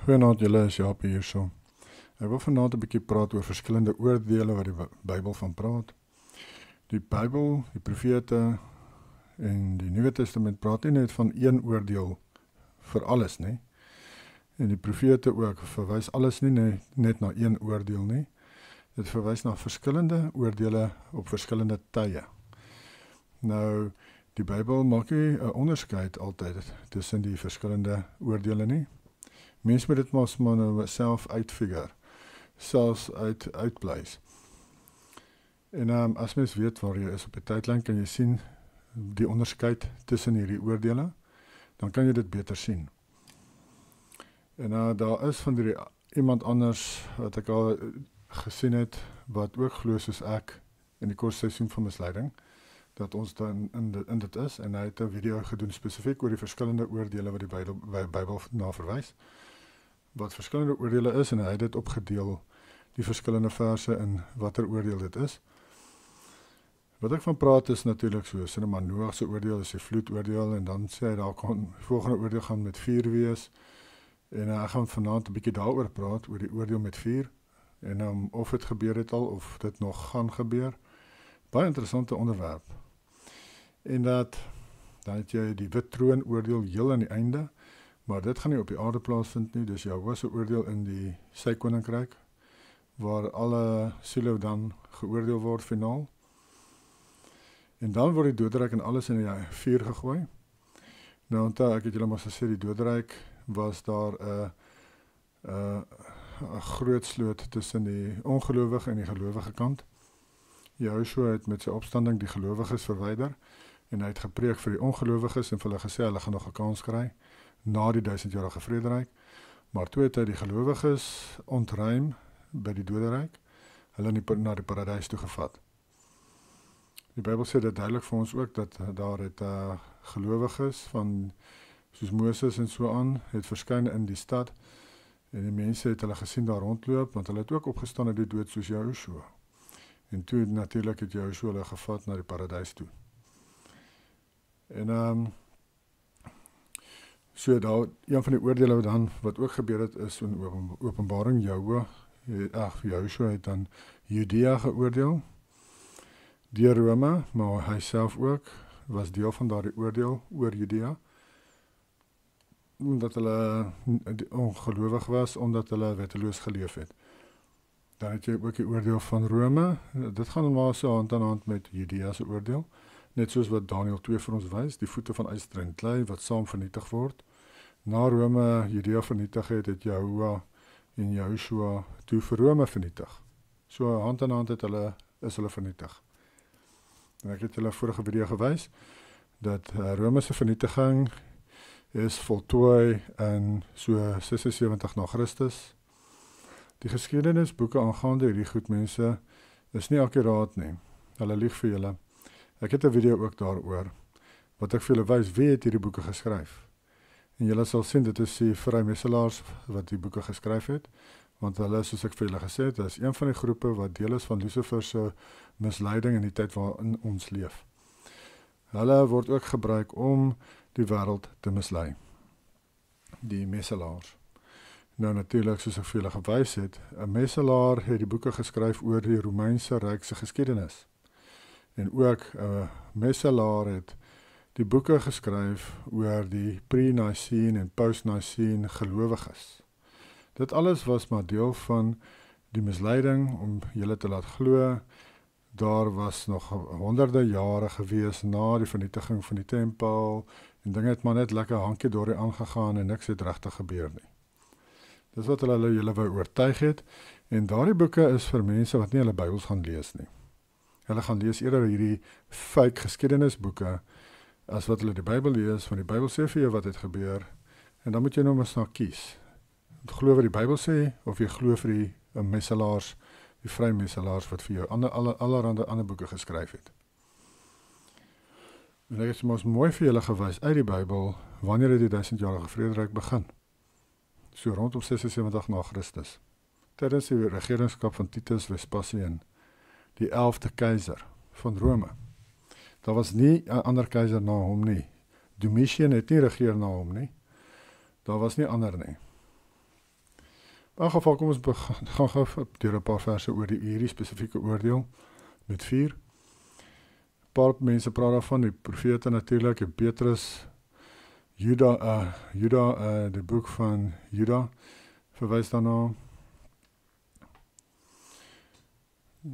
Goeienaand julle, is Jaap hierso. Ek wil vanaand 'n bietjie praat oor verskillende oordeele wat die Bybel van praat. Die Bybel, die profete en die Nuwe Testament praat nie net van een oordeel vir alles nie. En die profete ook verwys alles nie net na een oordeel nie. Dit verwys na verskillende oordeele op verskillende tye. Nou, die Bybel maak nie 'n onderskeid altyd tussen die verskillende oordeele nie. Mens moet dit maar nou self uitfigure, selfs uitpleis. En as mens weet waar jy is op die tydlyn, kan jy sien die onderskeid tussen hierdie oordeele, dan kan jy dit beter sien. En daar is van iemand anders wat ek al gesien het, wat ook glo soos ek in die kursseisoen van misleiding, dat ons dan in dit is, en hy het 'n video gedoen spesifiek oor die verskillende oordeele wat die Bybel na verwys, wat verskillende oordele is, en hy het dit opgedeel, die verskillende verse en watter oordeel dit is. Wat ek van praat is natuurlik so, sinema Noag se oordeel is die vloedoordeel, en dan sê hy daar kan volgende oordeel gaan met vuur wees, en ek gaan vanaand 'n bietjie daaroor praat, oor die oordeel met vuur, en of het gebeur het al, of dit nog gaan gebeur. Baie interessante onderwerp. En dan het jy die wit troon oordeel heel aan die einde, maar dit gaan nie op die aarde plaasvind nie, dis jou hoogste oordeel in die sy koninkryk, waar alle siele dan geoordeel word finaal. En dan word die doodryk en alles in die vuur gegooi. Nou onthou, ek het julle maar gesê, die doodryk was daar 'n groot sloot tussen die ongelowige en die gelowige kant. Joshua het met sy opstanding die gelowiges verwyder, en hy het gepreek vir die ongelowiges en vir hulle gesê, hulle gaan nog 'n kans kry na die 1000-jarige vrederyk, maar toe het hy die gelowiges ontruim by die doderyk, hulle na die paradys toe gevat. Die Bybel sê dit duidelik vir ons ook, dat daar het gelowiges van, soos Moses en so aan, het verskyn in die stad, en die mense het hulle gesien daar rondloop, want hulle het ook opgestaan uit die dood soos Joshua. En toe natuurlik het Joshua hulle gevat na die paradys toe. En so daar, een van die oordele dan, wat ook gebeur het, is in Openbaring, Joshua het dan Judea geoordeel, deur Rome, maar hy self ook, was deel van daardie oordeel oor Judea, omdat hulle ongelowig was, omdat hulle wetteloos geleef het. Dan het jy ook die oordeel van Rome, dit gaan maar so hand aan hand met Judea se oordeel, net soos wat Daniël 2 vir ons wys, die voete van yster en klei wat saam vernietig word. Na Rome Judea vernietig het Jehoah en Joshua toe vir Rome vernietig. So hand aan hand is hulle vernietig. En ek het julle vorige video gewys, dat Rome se vernietiging is voltooi in so 76 na Christus. Die geskiedenisboeke aangaande hierdie goed mense is nie akkuraat nie. Hulle lieg vir julle. Ek het 'n video ook daaroor, wat ek vir julle wys wie het hierdie boeke geskryf. En julle sal sien, dit is die vrymetelaars wat die boeke geskryf het, want hulle, soos ek vir julle gesê het, is een van die groepe wat deel is van Lucifer se misleiding in die tyd waarin ons leef. Hulle word ook gebruik om die wêreld te mislei. Die meselaars. Nou natuurlik, soos ek vir julle gewys het, 'n meselaar het die boeke geskryf oor die Romeinse ryk se geskiedenis. En ook 'n meselaar het die boeke geskryf oor die pre-Nicene en post-Nicene gelowiges. Dit alles was maar deel van die misleiding om julle te laat glo. Daar was nog honderde jare gewees na die vernietiging van die tempel, en dinge het maar net lekker hankie dorie aangegaan en niks het regtig gebeur nie. Dis wat hulle julle wou oortuig het, en daardie boeke is vir mense wat nie hulle Bybels gaan lees nie. Hulle gaan lees eerder hierdie fake geskiedenisboeke, as wat hulle die Bybel lees, want die Bybel sê vir jou wat het gebeur, en dan moet jy nou maar na kies. Glo wat die Bybel sê, of jy glo vir die meselaars, die vrymeselaars wat vir jou allerhande ander boeke geskryf het. En ek het mos mooi vir julle gewys uit die Bybel, wanneer het die 1000-jarige vrederyk begin. So rondom 76 na Christus. Tydens die regeringskap van Titus Vespasian, die 11de keiser van Rome. Daar was nie 'n ander keiser na hom nie. Domitian het nie regeer na hom nie. Daar was nie ander nie. In elk geval kom ons gaan gou deur 'n paar verse oor hierdie spesifieke oordeel met 4. 'n Paar mense praat daarvan, die profete natuurlik, en Petrus, Juda, die boek van Juda, verwys daarna.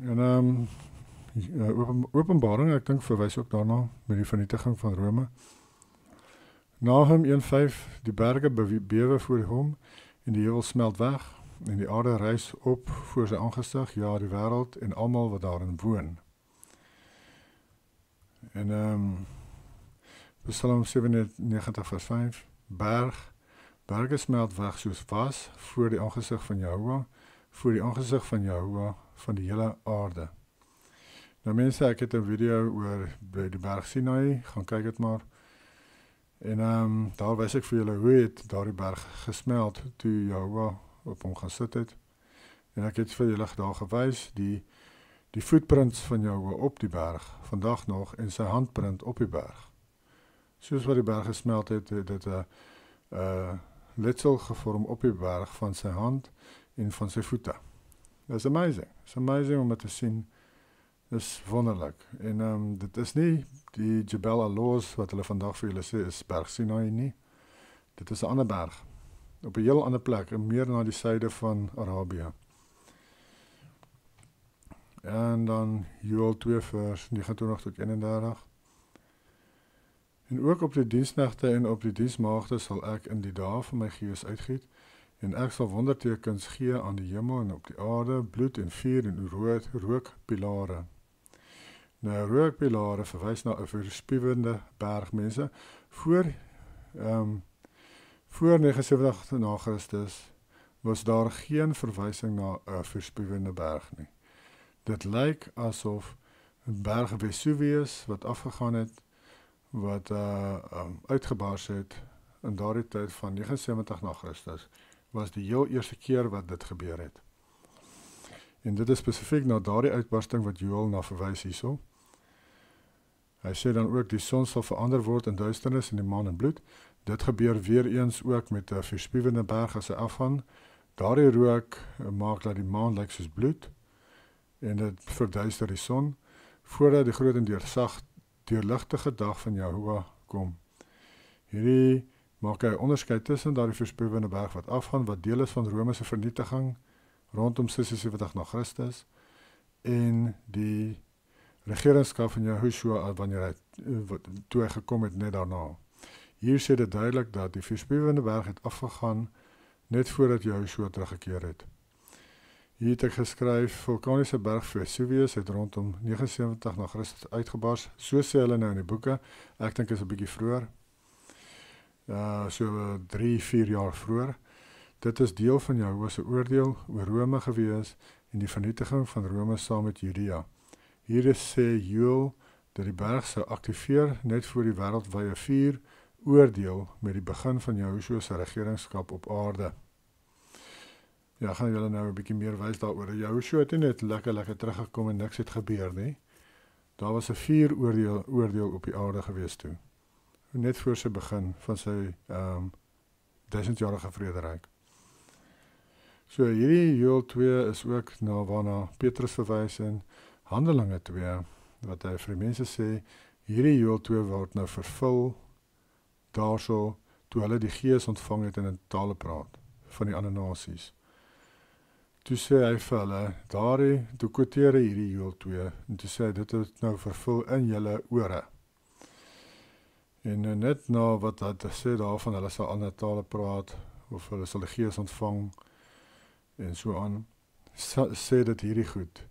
En Openbaring, ek dink verwys ook daarna met die vernietiging van Rome. Nahum 1:5, die berge bewe voor hom en die heuwel smelt weg en die aarde rys op voor sy aangesig, ja, die wêreld en almal wat daarin woon. En Psalm 97 vers 5, berge smelt weg soos was voor die aangesig van Jehovah, voor die aangesig van Jehovah van die hele aarde. Nou mense, ek het 'n video oor by die berg Sinai, gaan kyk dit maar. En daar wys ek vir julle hoe het daardie berg gesmelt toe Jehovah op hom gaan sit het. En ek het vir julle daar gewys die footprints van Jehovah op die berg, vandag nog, en sy handprint op die berg. Soos wat die berg gesmelt het, dit 'n letsel gevorm op die berg van sy hand en van sy voete. That's amazing. It's amazing om dit te sien. Dis wonderlik. En dit is nie die Jebel Alloz wat hulle vandag vir julle sê is berg Sinai nie. Dit is 'n ander berg. Op 'n heel ander plek, en meer na die suide van Arabië. En dan Joël 2 vers 29 tot 31. En ook op die diensnagte en op die diensmaagde sal ek in die dae van my gees uitgiet, en ek sal wondertekens gee aan die hemel en op die aarde, bloed en vuur en rookpilare. Nou, rookpilare verwys na 'n verspiewende berg, mense. Voor 79 na Christus was daar geen verwysing na 'n verspiewende berg nie. Dit lyk asof 'n berg Vesuvius wat afgegaan het, wat uitgebars het in daardie tyd van 79 na Christus, was die heel eerste keer wat dit gebeur het. En dit is spesifiek na daardie uitbarsting wat Joël na verwys hierso. Hy sê dan ook, die son sal verander word in duisternis en die maan in bloed. Dit gebeur weer eens ook met 'n verspiewende berg as hy afgaan. Daardie rook maak dat die maan lyk soos bloed, en dit verduister die son, voordat die groot en deurligtige dag van Jehovah kom. Hierdie maak hy 'n onderskeid tussen daardie verspiewende berg wat afgaan, wat deel is van Rome se vernietiging rondom 76 na Christus, en die regeringskap van Yahushua wanneer toe hy gekom het net daarna. Hier sê dit duidelik dat die verspiewende berg het afgegaan net voordat Yahushua teruggekeer het. Hier het ek geskryf, vulkaniese berg Vesuvius het rondom 79 na Christus uitgebars, so sê hulle nou in die boeke. Ek dink is 'n bietjie vroeër, so 3-4 jaar vroeër. Dit is deel van Jehovah se oordeel oor Rome gewees en die vernietiging van Rome saam met Judea. Hier sê Joël dat die berg sou aktiveer net voor die wêreldwye vuur oordeel met die begin van Yahushua se regeringskap op aarde. Ja, gaan julle nou 'n bietjie meer wys daaroor. Yahushua het nie net lekker teruggekom en niks het gebeur nie. Daar was 'n vuur oordeel op die aarde gewees toe. Net voor sy begin van sy 1000-jarige vrederyk. So hierdie Joël 2 is ook na waarna Petrus verwys in Handelinge 2, wat hy vir die mense sê, hierdie Joël 2 word nou vervul daarso toe hulle die Gees ontvang het en in tale praat van die ander nasies. Toe sê hy vir hulle, toe quoteer hy hierdie Joël 2, en toe sê hy, dit het nou vervul in julle ore. En net na wat hy sê daarvan, hulle sal ander tale praat, of hulle sal die Gees ontvang, en so aan, sê dit hierdie goed.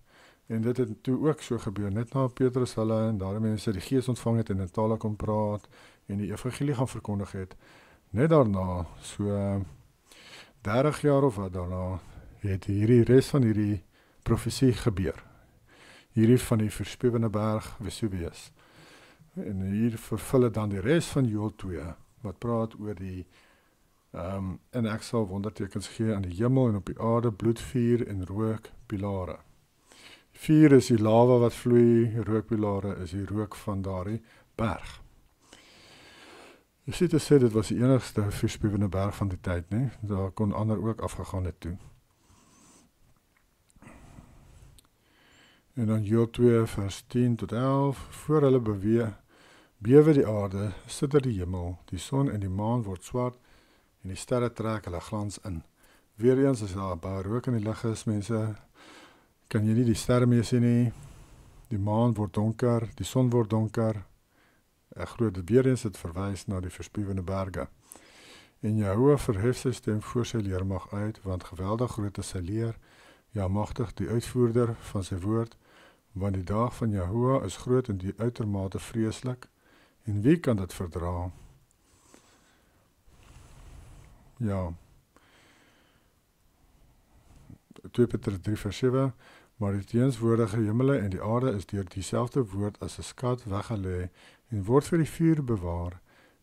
En dit het toe ook so gebeur, net na Petrus hulle en daarom mense die Gees ontvang het en in tale kon praat, en die evangelie gaan verkondig het. Net daarna, so 30 jaar of wat daarna, het hierdie res van hierdie profesie gebeur. Hierdie van die verspiewende berg Vesuvius. En hier vervul het dan die res van Joël 2, wat praat oor die en ek sal wondertekens gee aan die hemel en op die aarde, bloedvuur en rookpilare. Vuur is die lava wat vloei, rookpilare is die rook van daardie berg. Jy sê te sê, dit was die enigste verspiewende berg van die tyd, nie? Daar kon ander ook afgegaan het toe. En dan Joel 2 vers 10 tot 11, voor hulle bewe die aarde, sidder die hemel, die son en die maan word swart, en die sterre trek hulle glans in. Weereens, as daar baie rook in die lug is, mense, kan jy nie die sterre meer sien nie, die maan word donker, die son word donker. Ek glo dit weer eens het verwys na die verspuwende berge. En Jehovah verhef sy stem voor sy leermag uit, want geweldig groot is sy leer, ja magtig die uitvoerder van sy woord, want die dag van Jehovah is groot en die uitermate vreeslik, en wie kan dit verdra? Ja, 2 Petrus 3 vers 7, maar die teenswoordige hemele en die aarde is deur dieselfde woord as 'n skat weggelê en word vir die vuur bewaar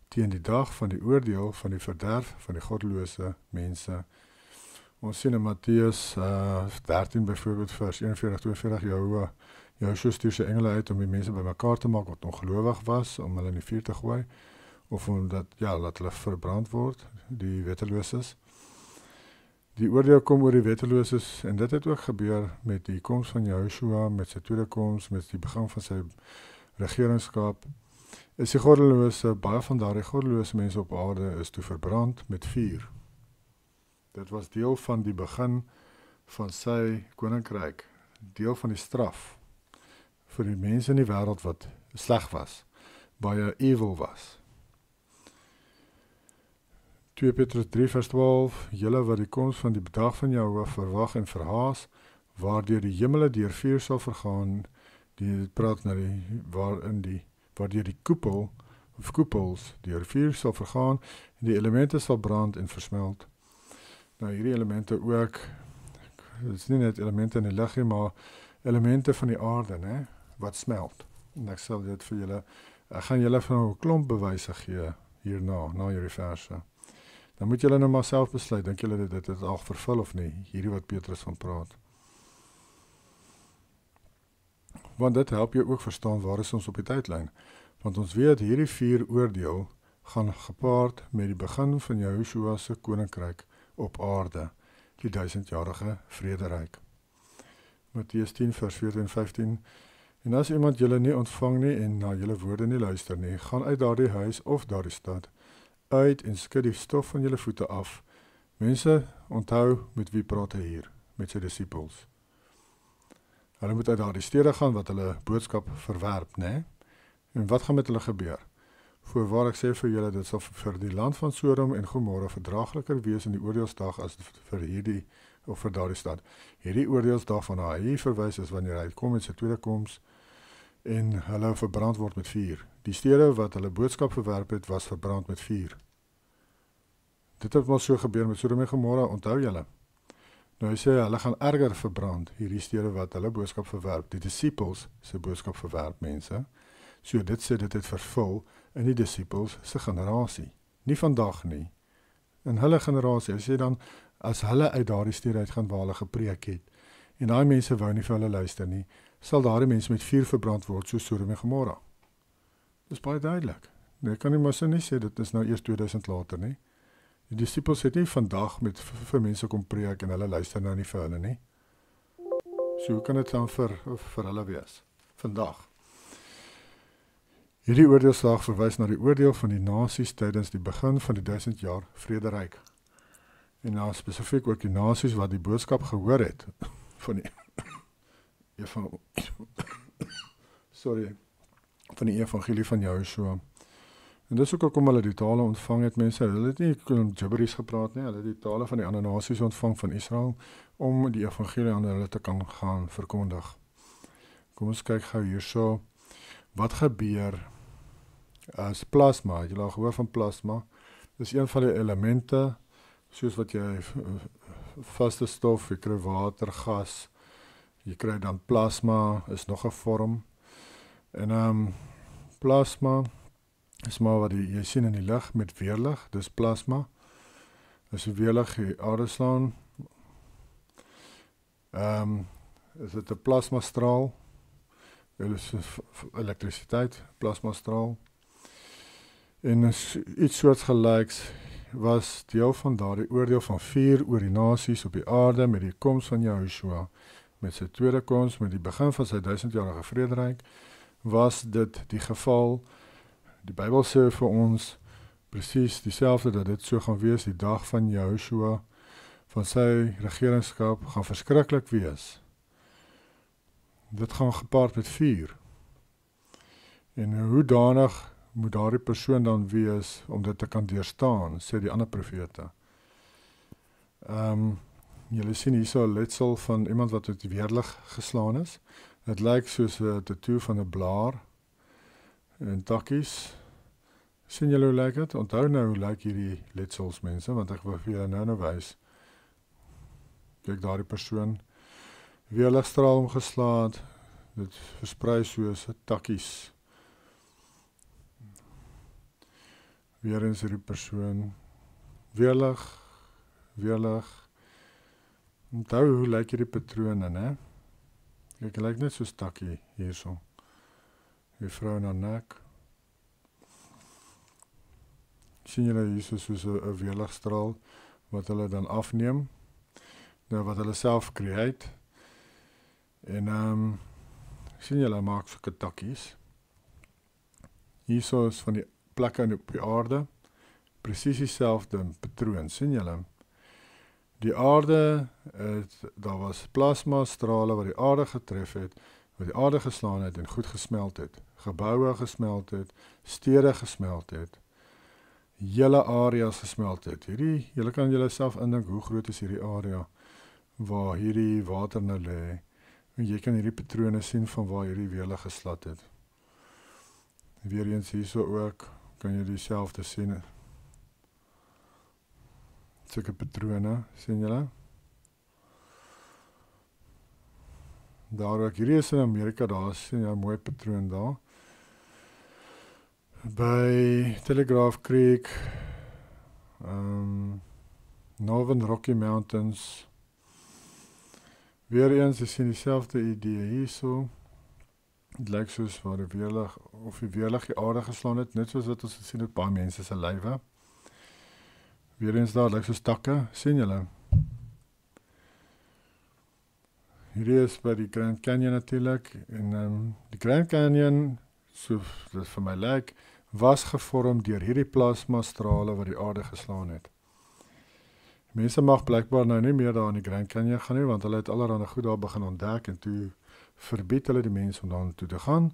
teen die dag van die oordeel van die verderf van die goddelose mense. Ons sien in Matteus 13 byvoorbeeld vers 41-42, Joshua stuur sy engele uit om die mense bymekaar te maak wat ongelowig was, om hulle in die vuur te gooi, of omdat, laat hulle verbrand word, die wetteloses. Die oordeel kom oor die wetteloses, en dit het ook gebeur met die koms van Joshua, met sy tweede koms, met die begin van sy regeringskap. Is die goddelose, baie van daardie goddelose mense op aarde is toe verbrand met vuur. Dit was deel van die begin van sy koninkryk, deel van die straf vir die mense in die wêreld wat sleg was, baie evil was. 2 Petrus 3 vers 12, julle wat die koms van die dag van Jehovah verwag en verhaas, waardeur die hemele deur vuur sal vergaan, die praat na waardeur die koepels deur vuur sal vergaan, en die elemente sal brand en versmelt. Nou hierdie elemente ook, dit is nie net elemente in die lig nie, maar elemente van die aarde, né, wat smelt. En ek sal dit vir julle, ek gaan julle van 'n klomp bewyse gee hierna, na hierdie verse. Dan moet julle nou maar self besluit, dink julle dit het al vervul of nie, hierdie wat Petrus van praat. Want dit help jou ook verstaan waar is ons op die tydlyn. Want ons weet hierdie 4 oordeel gaan gepaard met die begin van Joshua se koninkryk op aarde, die 1000-jarige vrederyk. Matteus 10 vers 14 en 15. En as iemand julle nie ontvang nie en na julle woorde nie luister nie, gaan uit daardie huis of daardie stad uit en skud die stof van julle voete af. Mense, onthou met wie praat hy hier, met sy disippels. Hulle moet uit daardie stede gaan wat hulle boodskap verwerp, né? En wat gaan met hulle gebeur? Voorwaar ek sê vir julle, dit sal vir die land van Sodom en Gomorra verdraagliker wees in die oordeelsdag as vir hierdie of vir daardie stad. Hierdie oordeelsdag van hy verwys is wanneer hy kom met sy tweede koms en hulle verbrand word met vuur. Die stede wat hulle boodskap verwerp het, was verbrand met vuur. Dit het wel so gebeur met Sodom en Gomorra, onthou julle. Nou hy sê, hulle gaan erger verbrand, hierdie stede wat hulle boodskap verwerp, die disciples se boodskap verwerp, mense. So dit sê, dit het vervul in die disciples se generasie. Nie vandag nie. In hulle generasie, hy sê dan, as hulle uit daardie stede uit gaan waar hulle gepreek het, en daai mense wou nie vir hulle luister nie, sal daardie mense met vuur verbrand word, soos Sodom en Gomorra. Dis baie duidelik. Nee, kan nie maar so nie sê, dit is nou eers 2000 later nie. Die disciples het nie vandag met vir mense kom preek en hulle luister nou nie vir hulle nie. So hoe kan dit dan vir hulle wees? Vandag. Hierdie oordeelsdag verwys na die oordeel van die nasies tydens die begin van die 1000 jaar vrederyk. En nou spesifiek ook die nasies wat die boodskap gehoor het van die evangelie van Joshua. En dis ook hoekom hulle die tale ontvang het, mense, hulle het nie gibberish gepraat nie, hulle het die tale van die ander nasies ontvang van Israel, om die evangelie aan hulle te kan gaan verkondig. Kom ons kyk gou hierso, wat gebeur as plasma, het julle al gehoor van plasma, dis een van die elemente, soos wat jy vaste stof, jy kry water, gas, jy kry dan plasma, is nog 'n vorm, en plasma, is maar wat jy sien in die lig met weerlig, dis plasma. As jy weerlig die aarde slaan, is dit 'n plasmastraal, is elektrisiteit, plasmastraal. En iets soortgelyks was deel van daardie oordeel van vuur oor die nasies op die aarde met die koms van Joshua, met sy tweede koms, met die begin van sy 1000-jarige vrederyk, was dit die geval. Die Bybel sê vir ons presies dieselfde, dat dit so gaan wees, die dag van Jehoshua, van sy regeringskap, gaan verskriklik wees. Dit gaan gepaard met vuur. En hoe danig moet daardie persoon dan wees, om dit te kan deurstaan, sê die ander profete. Julle sien hier so 'n letsel van iemand wat uit die weerlig geslaan is. Het lyk soos 'n tattoo van 'n blaar, en takkies. Sien julle hoe lyk dit? Onthou nou hoe lyk hierdie letsels, mense, want ek wil vir julle nou wys. Kyk daardie persoon, weerligstraal omgeslaan, dit versprei soos takkies. Weer eens hierdie persoon, weerlig. Onthou hoe lyk hierdie patrone, né? Kyk, hy lyk net soos takkie hierso. Die vrou in haar nek. Sien julle hier soos 'n weerligstraal wat hulle dan afneem, nou wat hulle self create. En sien julle maak sulke takkies. Hierso is van die plekke op die aarde, presies dieselfde patroon, sien julle? Die aarde, daar was plasma strale wat die aarde getref het, wat die aarde geslaan het en goed gesmelt het. Geboue gesmelt het, stede gesmelt het, hele areas gesmelt het. Julle kan julle self indink hoe groot is hierdie area waar hierdie water nou lê. En jy kan hierdie patrone sien van waar hierdie weerlig geslat het. Weereens hierso ook kan jy dieselfde sien. Sulke patrone, sien julle? Daar ook, hierdie is in Amerika, daar sien jy 'n mooi patroon daar. By Telegraph Creek, Northern Rocky Mountains. Weereens, jy sien dieselfde idee hierso. Het lyk soos waar die weerlig, of die weerlig die aarde geslaan het, net soos wat ons het sien op baie mense se lywe. Weereens daar, lyk soos takke, sien julle? Hierdie is by die Grand Canyon natuurlijk, en die Grand Canyon, so dit vir my lyk, was gevorm deur hierdie plasma strale wat die aarde geslaan het. Mense mag blykbaar nou nie meer daar in die Grand Canyon gaan nie, want hulle het allerhande goed daar begin ontdek, en toe verbied hulle die mense om daar toe te gaan,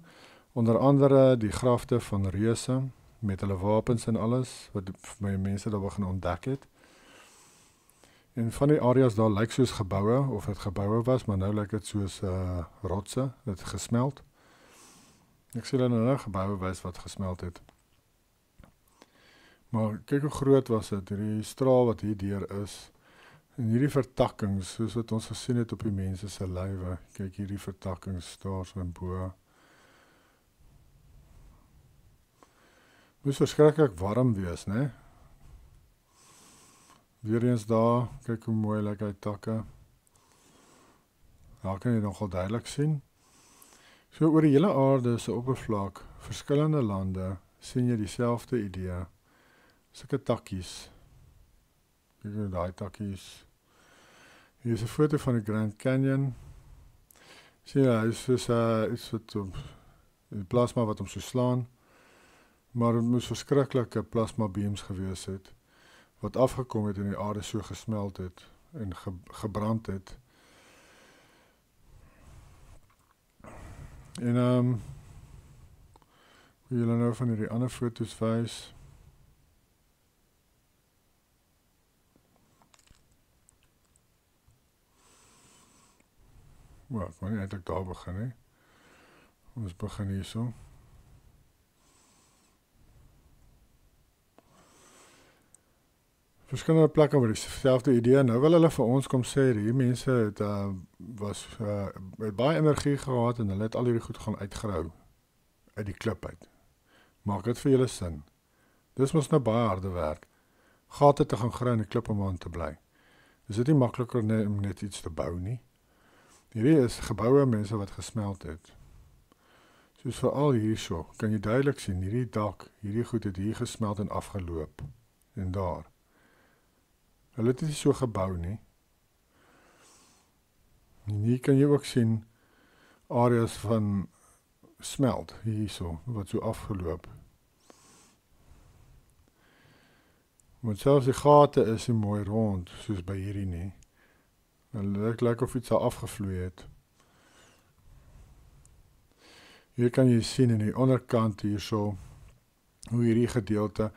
onder andere die grafte van reuse, met hulle wapens en alles, wat mense daar begin ontdek het. En van die areas daar lyk soos geboue, of het geboue was, maar nou lyk het soos rotse, het gesmelt. Ek sê hulle nou geboue was wat gesmelt het. Maar kyk hoe groot was dit, hierdie straal wat hier deur is, en hierdie vertakkings, soos wat ons gesien het op die mense se lywe, kyk hierdie vertakkings daar so in bo. Moes verskriklik warm wees, né? Weereens daar, kyk hoe mooi lyk hy takke. Daar kan jy nogal duidelik sien. So oor die hele aarde se oppervlak, verskillende lande, sien jy dieselfde idee. Sulke takkies. Kyk hoe daai takkies. Hier is 'n foto van die Grand Canyon. Sien jy, hy is soos iets wat die plasma wat hom so slaan. Maar het moes verskriklike plasma beams gewees het, wat afgekom het en die aarde so gesmelt het en gebrand het. En wil julle nou van hierdie ander foto's wys? Wel, ek wil nie eintlik daar begin nie. Ons begin hierso. Verskillende plekke waar dieselfde idee, nou wil hulle vir ons kom sê, die mense het, het baie energie gehad en hulle het al hierdie goed gaan uitgrou, uit die klip uit. Maak dit vir julle sin. Dis mos nou baie harde werk. Gate te gaan grou in die klip om aan te bly. Is dit nie makliker om net iets te bou nie? Hierdie is geboue mense wat gesmelt het. Soos veral hierso, kan jy duidelik sien, hierdie dak, hierdie goed het hier gesmelt en afgeloop. En daar. Hulle het nie so gebou nie. Nie hier kan jy ook sien areas van smelt, hierso, wat so afgeloop. Want selfs die gate is nie mooi rond, soos by hierdie nie. Het lyk of iets daar afgevloei het. Hier kan jy sien in die onderkant hierso, hoe hierdie gedeelte,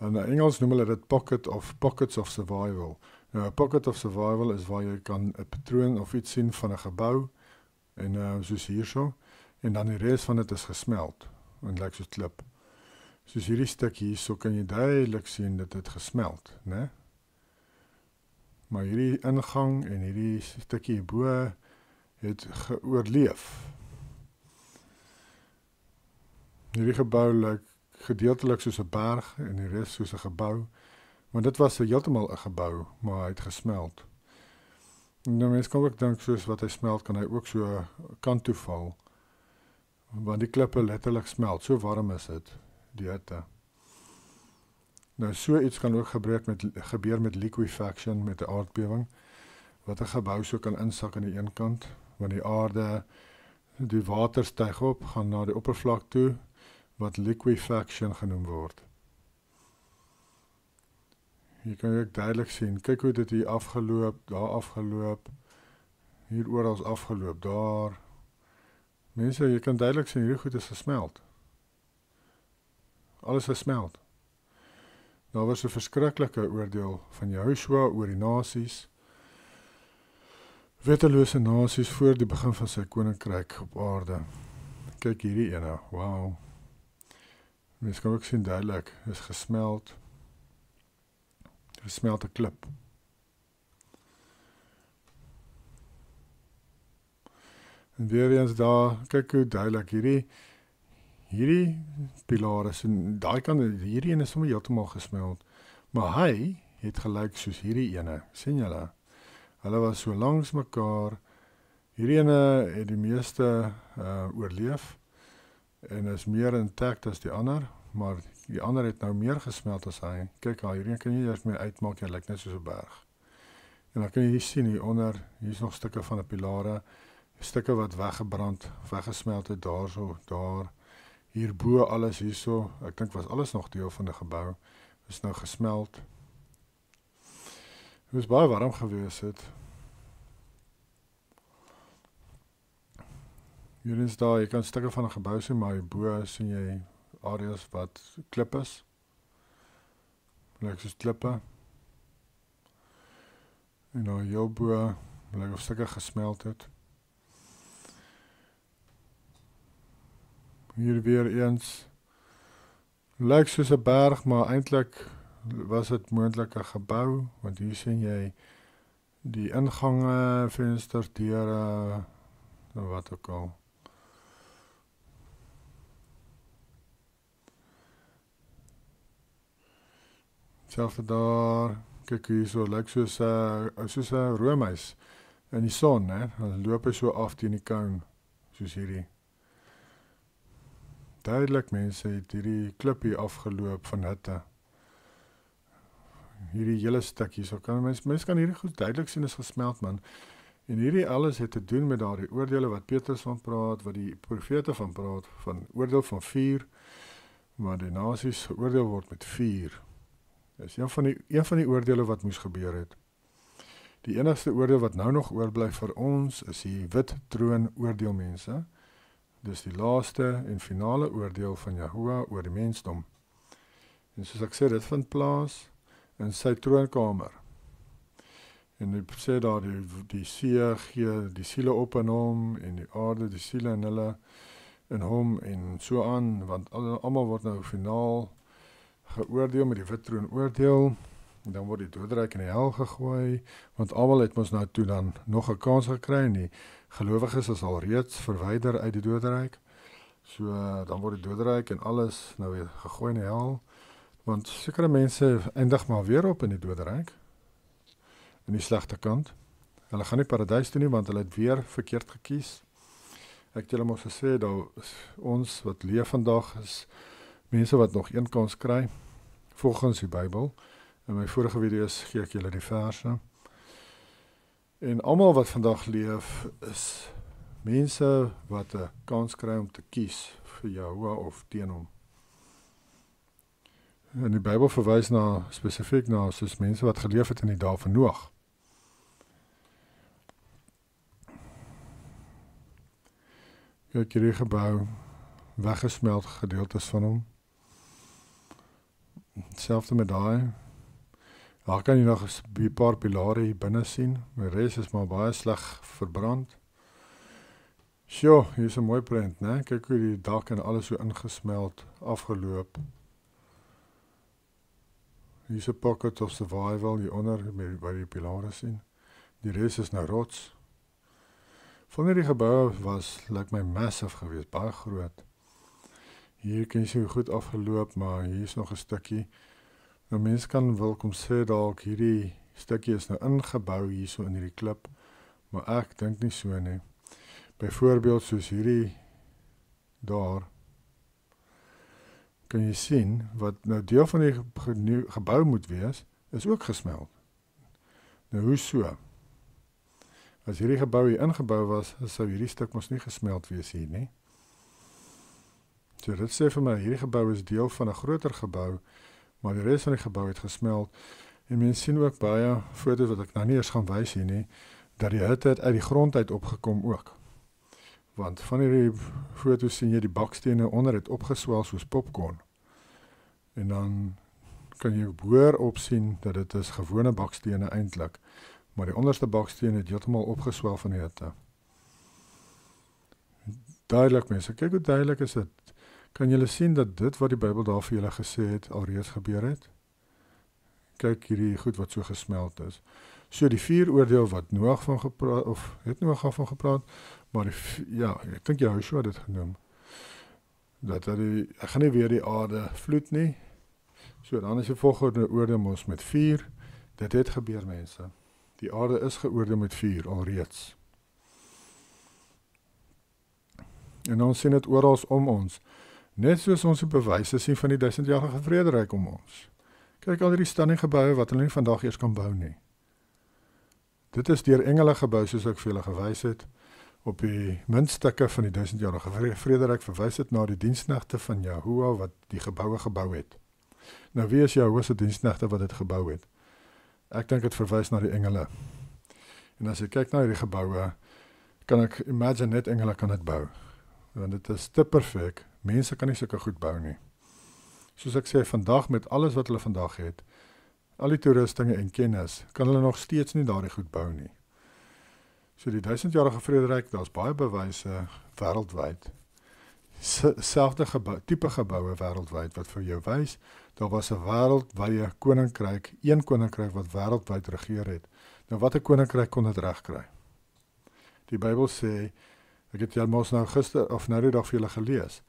in Engels noem hulle dit pockets of survival. Nou, 'n pocket of survival is waar jy kan 'n patroon of iets sien van 'n gebou, en soos hierso, en dan die res van dit is gesmelt, en lyk soos klip. Soos hierdie stuk hierso kan jy duidelik sien dat dit gesmelt, né? Maar hierdie ingang en hierdie stukkie hierbo het geoorleef. Hierdie gebou lyk gedeeltelik soos 'n berg en die res soos 'n gebou, want dit was heeltemal 'n gebou, maar hy het gesmelt. En nou mens kan ook dink soos wat hy smelt, kan hy ook so kant toe val, want die klippe letterlik smelt, so warm is dit, die hitte. Nou so iets kan ook gebeur met liquefaction, met 'n aardbewing, wat 'n gebou so kan insak aan die een kant, want die aarde, die water styg op, gaan na die oppervlak toe, wat liquefaction genoem word. Hier kan jy ook duidelik sien, kyk hoe dit hier afgeloop, daar afgeloop, hier oral afgeloop, daar. Mense, jy kan duidelik sien, hierdie goed is gesmeld. Alles gesmeld. Daar was 'n verskriklike oordeel van Joshua oor die nasies, wettelose nasies voor die begin van sy koninkryk op aarde. Kyk hierdie ene, wow. Mens kan ook sien duidelik, is gesmeld, gesmelte klip. En weer eens daar, kyk hoe duidelik hierdie pilare, daai kan, hierdie ene is sommer heeltemal gesmeld, maar hy het gelyk soos hierdie ene, sien julle? Hulle was so langs mekaar, hierdie ene het die meeste oorleef, en is meer intact as die ander, maar die ander het nou meer gesmelt as hy. Kyk, hierdie kan jy eers meer uitmaak, hy lyk net soos 'n berg. En dan kan jy hier sien, hieronder, hier is nog stukke van 'n pilare, stukke wat weggebrand, weggesmelt het, daarso, daar, hierbo alles hierso, ek dink was alles nog deel van 'n gebou, is nou gesmelt. Het was baie warm gewees het. Hier is daar, jy kan stukke van 'n gebou sien, maar hierbo sien jy areas wat klip is. Lyk soos klippe. En nou hierbo, lyk of stukke gesmelt het. Hier weer eens, lyk soos 'n berg, maar eintlik was dit moontlik 'n gebou, want hier sien jy die ingange, vensters, deure, wat ook al. Selfde daar, kyk hier so, lyk soos 'n roomhuis in die son, hè, dan loop hy so af teen die kou, soos hierdie. Duidelik mense het hierdie klip hier afgeloop van hitte. Hierdie hele stuk hier, so kan mens kan hierdie goed duidelik sien is gesmelt, man. En hierdie alles het te doen met daardie oordeele wat Petrus van praat, wat die profete van praat, van oordeel van vuur, waar die nasies geoordeel word met vuur. Dis een van die oordeele wat moes gebeur het. Die enigste oordeel wat nou nog oorbly vir ons, is die wit troon oordeel, mense. Dis die laaste en finale oordeel van Jahoua oor die mensdom. En soos ek sê, dit vind plaas in sy troonkamer. En hy sê daar, die see gee die siele op in hom, en die aarde, die siele in hulle, in hom, en so aan, want almal word nou finaal geoordeel met die wit troon oordeel, en dan word die doodryk in die hel gegooi, want almal het ons nou toe dan nog 'n kans gekry, en die gelowiges is al reeds verwyder uit die doodryk, so dan word die doodryk en alles nou weer gegooi in die hel, want sekere mense eindig maar weer op in die doodryk, in die slegte kant. Hulle gaan nie paradys toe nie, want hulle het weer verkeerd gekies. Ek het julle mos gesê, dat ons wat leef vandag is mense wat nog een kans kry, volgens die Bybel. In my vorige video's gee ek julle die verse. En almal wat vandag leef is mense wat 'n kans kry om te kies vir Jahoua of teen hom. En die Bybel verwys spesifiek na soos mense wat geleef het in die dae van Noag. Kyk, hierdie gebou, weggesmeld gedeeltes van hom. Hetselfde met daai. Daar kan jy nog 'n paar pilare hier binne sien. Die res is maar baie sleg verbrand. Sjoe, hier is 'n mooi prent, né? Kyk hoe die dak en alles so ingesmeld, afgeloop. Hier is 'n pocket of survival hieronder waar die pilare sien. Die res is nou rots. Van hierdie geboue lyk my massive geweest, baie groot. Hier kan jy sien hoe goed afgeloop, maar hier is nog 'n stukkie. Nou mense kan wil kom sê dalk hierdie stukkie is nou ingebou hierso in hierdie klip, maar ek dink nie so nie. Byvoorbeeld soos hierdie daar, kan jy sien wat nou deel van die gebou moet wees, is ook gesmeld. Nou hoe so? As hierdie gebou hier ingebou was, sou hierdie stuk mos nie gesmeld wees hier nie. So dit sê vir my, hierdie gebou is deel van 'n groter gebou, maar die res van die gebou het gesmeld. En mense sien ook baie foto's wat ek nou nie eers gaan wys hier nie, dat die hitte uit die grond uit opgekom ook. Want van hierdie foto's sien jy die bakstene onder het opgeswel soos popcorn. En dan kan jy hoor opsien dat dit is gewone bakstene eintlik, maar die onderste baksteen het heeltemal opgeswel van die hitte. Duidelik mense, kyk hoe duidelik is dit. Kan julle sien dat dit wat die Bybel daar vir julle gesê het, alreeds gebeur het? Kyk hierdie goed wat so gesmeld is. So die 4 oordeel wat Noag van gepraat, of het Noag van gepraat, maar ek dink Joshua het dit genoem. Dat ek gaan nie weer die aarde vloed nie. So dan is die volgende oordeel mos met 4. Dit het gebeur mense. Die aarde is geoordeel met 4 alreeds. En ons sien dit oral om ons. Net soos ons die bewyse sien van die 1000-jarige vrederyk om ons. Kyk al die stunning geboue wat hulle nie vandag eers kan bou nie. Dit is deur engele gebou soos ek vir julle gewys het. Op die muntstukke van die 1000-jarige vrederyk verwys dit na die diensknegte van Jahoua wat die geboue gebou het. Nou wie is Jahoua se diensknegte wat dit gebou het? Ek dink dit verwys na die engele. En as jy kyk na hierdie geboue, kan ek imagine net engele kan dit bou. Want dit is te perfek. Mense kan nie sulke goed bou nie. Soos ek sê, vandag met alles wat hulle vandag het, al die toerustinge en kennis, kan hulle nog steeds nie daardie goed bou nie. So die 1000-jarige vrederyk, daar's baie bewyse wêreldwyd. Selfde tipe geboue wêreldwyd wat vir jou wys, daar was 'n wêreldwye koninkryk, een koninkryk wat wêreldwyd regeer het. Nou watter koninkryk kon dit regkry? Die Bybel sê, ek het julle mos nou gister of nou die dag vir julle gelees.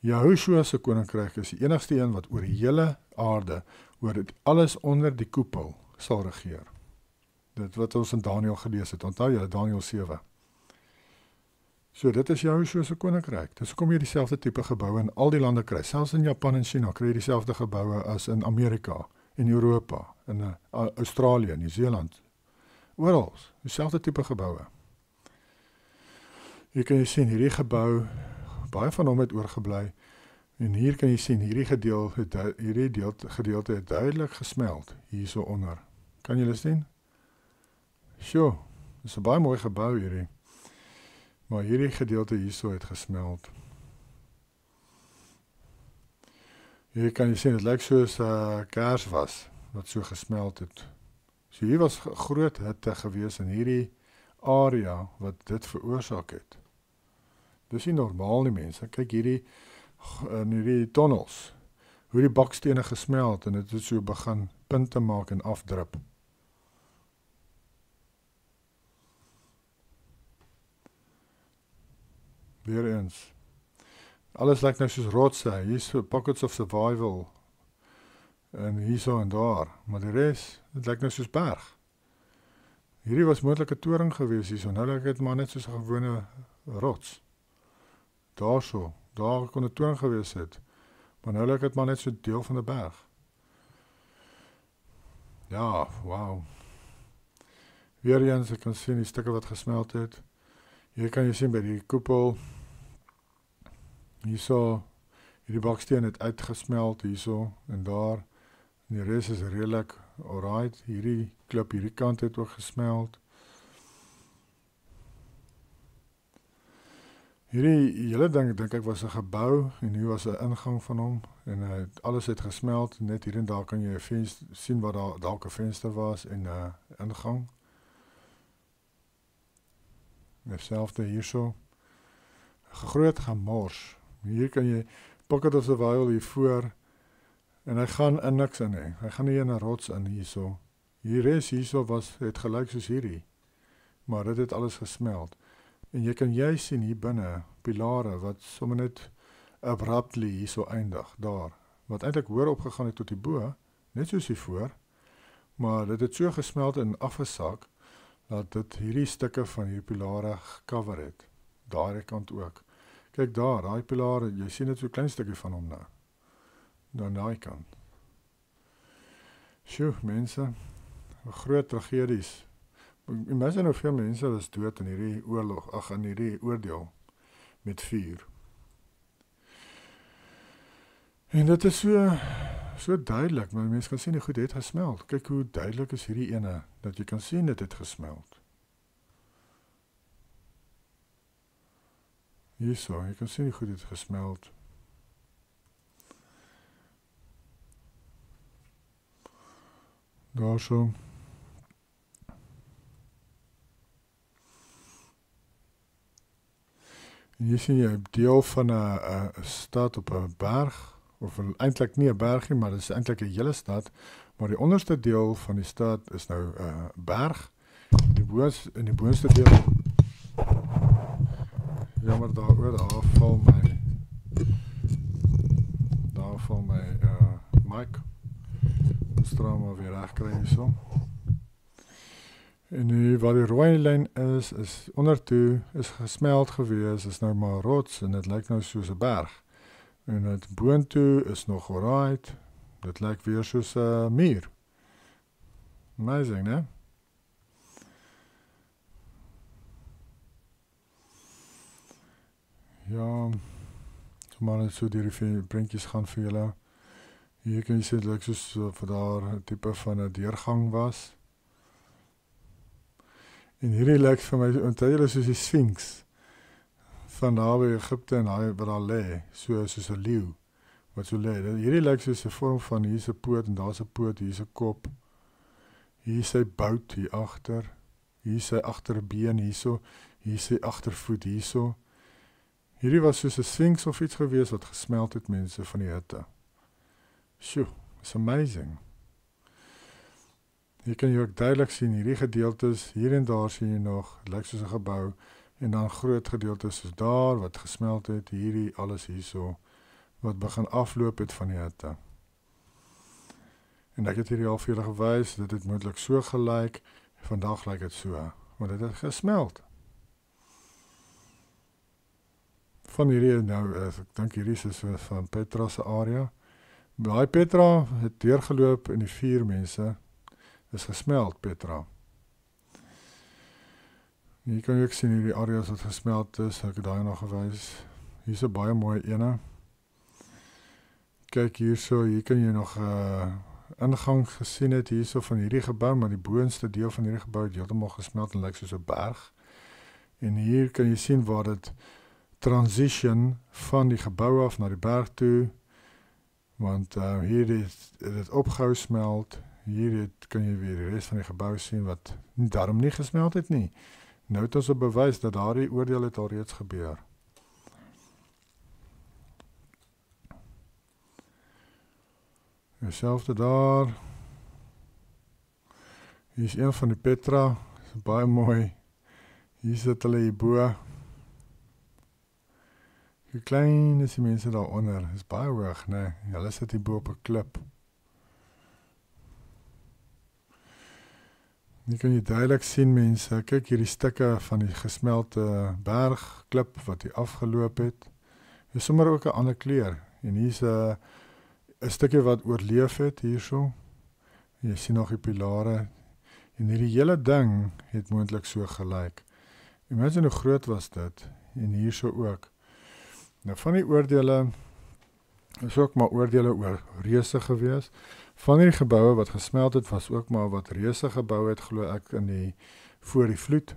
Jahoshua se koninkryk is die enigste een wat oor die hele aarde, oor dit alles onder die koepel sal regeer. Dit wat ons in Daniël gelees het, onthou julle Daniël 7. So dit is Jahoshua se koninkryk. Dis hoekom jy dieselfde tipe geboue in al die lande kry. Selfs in Japan en China kry jy dieselfde geboue as in Amerika, in Europa, in Australië, Nieu-Seeland. Oral, dieselfde tipe geboue. Hier kan jy sien, hierdie gebou, baie van hom het oorgebly, en hier kan jy sien, hierdie gedeelte het duidelik gesmeld, hierso onder. Kan julle sien? Sjoe, dis 'n baie mooi gebou hierdie, maar hierdie gedeelte hierso het gesmeld. Hier kan jy sien, het lyk soos 'n kers was, wat so gesmeld het. So hier was groot hitte gewees in hierdie area, wat dit veroorsaak het. Dis nie normaal nie mense, kyk hierdie tonnels, hoe die bakstene gesmeld, en dit het so begin punte maak en afdrup. Weer eens, alles lyk nou soos rotse, hier is pockets of survival, en hierso en daar, maar die res, dit lyk nou soos berg. Hierdie was moontlik 'n toring gewees hierso, nou lyk dit maar net soos 'n gewone rots. Daar kon 'n toring gewees het, maar nou lyk dit maar net so deel van 'n berg. Ja, wauw. Weer eens, jy kan sien die stukke wat gesmelt het. Hier kan jy sien by die koepel, hierso, hierdie baksteen het uitgesmelt hierso, en daar, en die res is redelijk alright, hierdie klip, hierdie kant het ook gesmelt. Hierdie hele ding, dink ek, was 'n gebou, en hier was 'n ingang van hom, en alles het gesmelt, net hier en daar kan jy 'n venster sien waar daar dalk 'n venster was, en 'n ingang. Hetzelfde hierso, groot gemors. Hier kan jy, Pocket of the Wild hiervoor, en hy gaan in niks in nie, hy gaan nie in 'n rots in hierso. Die res hierso het gelyk soos hierdie, maar dit het alles gesmelt. En jy kan juist sien hier binne, pilare wat sommer net abruptly hierso eindig, daar, wat eintlik hoër opgegaan het tot die bo, net soos hiervoor, maar dit het so gesmelt en afgesak, dat dit hierdie stukke van hierdie pilare gecover het, daardie kant ook. Kyk daar, daai pilare, jy sien net so 'n klein stukkie van hom nou, dan daai kant. Sjoe, mense, groot tragedies. Imagine hoeveel mense was dood in hierdie oorlog, in hierdie oordeel met vuur. En dit is so duidelik, maar mense kan sien die goed het gesmeld. Kyk hoe duidelik is hierdie ene, dat jy kan sien dit het gesmeld. Hierso, jy kan sien die goed het gesmeld. Daar so. En hier sien jy 'n deel van 'n stad op 'n berg, of eintlik nie 'n berg nie, maar dit is eintlik 'n hele stad, maar die onderste deel van die stad is nou 'n berg, in die boonste deel, jammer daaroor, daar val my mic, straal maar weer reg kry hierso. En nu waar die rooi lyn is ondertoe, is gesmeld gewees, is nou maar rots, en dit lyk nou soos 'n berg. En het boontoe is nog alright, dit lyk weer soos 'n muur. Amazing, né? Ja, maar net so die prentjies gaan vir julle. Hier kan jy sien, dit lyk soos vir daar 'n tipe van 'n deurgang was. En hierdie lyk vir my, onthou julle soos die Sphinx van daar by Egipte en daar waar daar lê, soos 'n leeu wat so lê. Hierdie lyk soos 'n vorm van hier's 'n poot en daar's 'n poot, hier's 'n kop. Hier sy bout hier agter. Hier sy agterbeen hierso, hier sy agtervoet hierso. Hierdie was soos 'n Sphinx of iets gewees wat gesmelt het, mense, van die hitte. Sjoe, it's amazing. Hier kan jy ook duidelik sien, hierdie gedeeltes, hier en daar sien jy nog, het lyk soos 'n gebou, en dan groot gedeeltes soos daar, wat gesmelt het, hierdie, alles hierso, wat begin afloop het van die hitte. En ek het hierdie al vir julle gewys, dit het moontlik so gelyk, vandag lyk dit so, want dit het gesmelt. Van hierdie, nou, ek dink hierdie is van Petra se area. Daai Petra het deurgeloop in die vuur, mense, is gesmeld, Petra. Hier kan jy ook sien hierdie areas wat gesmeld is, ek het daai nog gewys. Hier is 'n baie mooi ene. Kyk hierso, hier kan jy nog ingang gesien het hierso van hierdie gebou, maar die boonste deel van hierdie gebou het heeltemal gesmelt en lyk soos 'n berg. En hier kan jy sien waar dit transition van die gebou af na die berg toe, want hier het dit opgehou smelt. Hier kan jy weer die res van die gebou sien wat daarom nie gesmelt het nie. Nou het ons 'n bewys dat daardie oordeel het al reeds gebeur. Hetzelfde daar. Hier is een van die Petra, is baie mooi. Hier sit hulle hierbo. Hoe klein is die mense daaronder, is baie hoog, nee. Hulle sit hierbo op 'n klip. Hier kan jy duidelik sien, mense, kyk hierdie stukke van die gesmelte berg, klip wat hier afgeloop het. Hier is sommer ook 'n ander kleur. En hier is 'n stukkie wat oorleef het hierso. Jy sien nog die pilare. En hierdie hele ding het moontlik so gelyk. Imagine hoe groot was dit, en hierso ook. Nou van die oordele, is ook maar oordele oor reuse gewees. Van die geboue wat gesmelt het, was ook maar wat reuse gebou het, glo ek, voor die vloed.